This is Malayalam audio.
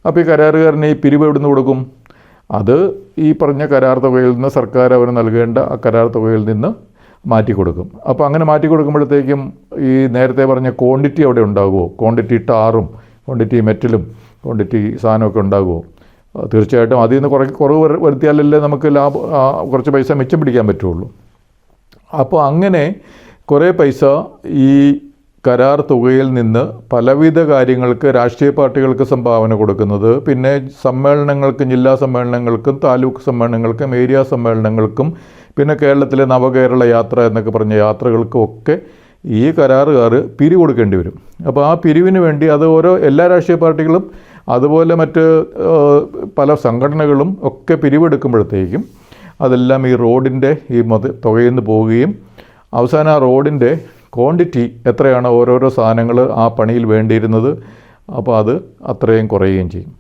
അപ്പോൾ ഈ കരാറുകാരന് ഈ പിരിവ് എവിടെ നിന്ന് കൊടുക്കും? അത് ഈ പറഞ്ഞ കരാർ തുകയിൽ നിന്ന് സർക്കാർ അവന് നൽകേണ്ട ആ കരാർ തുകയിൽ നിന്ന് മാറ്റി കൊടുക്കും. അപ്പോൾ അങ്ങനെ മാറ്റി കൊടുക്കുമ്പോഴത്തേക്കും ഈ നേരത്തെ പറഞ്ഞ ക്വാണ്ടിറ്റി അവിടെ ഉണ്ടാകുമോ? ക്വാണ്ടിറ്റി ടാറും ക്വാണ്ടിറ്റി മെറ്റലും ക്വാണ്ടിറ്റി സാധനമൊക്കെ ഉണ്ടാകുമോ? തീർച്ചയായിട്ടും അതിൽ നിന്ന് കുറവ് വരുത്തിയാലല്ലേ നമുക്ക് കുറച്ച് പൈസ മിച്ചം പിടിക്കാൻ പറ്റുള്ളൂ. അപ്പോൾ അങ്ങനെ കുറേ പൈസ ഈ കരാർ തുകയിൽ നിന്ന് പലവിധ കാര്യങ്ങൾക്ക് രാഷ്ട്രീയ പാർട്ടികൾക്ക് സംഭാവന കൊടുക്കുന്നത്, പിന്നെ സമ്മേളനങ്ങൾക്കും ജില്ലാ സമ്മേളനങ്ങൾക്കും താലൂക്ക് സമ്മേളനങ്ങൾക്കും ഏരിയ സമ്മേളനങ്ങൾക്കും പിന്നെ കേരളത്തിലെ നവകേരള യാത്ര എന്നൊക്കെ പറഞ്ഞ യാത്രകൾക്കും ഒക്കെ ഈ കരാറുകാർ പിരിവ് കൊടുക്കേണ്ടി വരും. അപ്പോൾ ആ പിരിവിന് വേണ്ടി അത് എല്ലാ രാഷ്ട്രീയ പാർട്ടികളും അതുപോലെ മറ്റ് പല സംഘടനകളും ഒക്കെ പിരിവെടുക്കുമ്പോഴത്തേക്കും അതെല്ലാം ഈ റോഡിൻ്റെ ഈ തുകയിൽ നിന്ന് പോവുകയും അവസാനം ആ റോഡിൻ്റെ ക്വാണ്ടിറ്റി എത്രയാണ് ഓരോരോ സാധനങ്ങൾ ആ പണിയിൽ വേണ്ടിയിരുന്നത്, അപ്പോൾ അത് അത്രയും കുറയുകയും ചെയ്യും.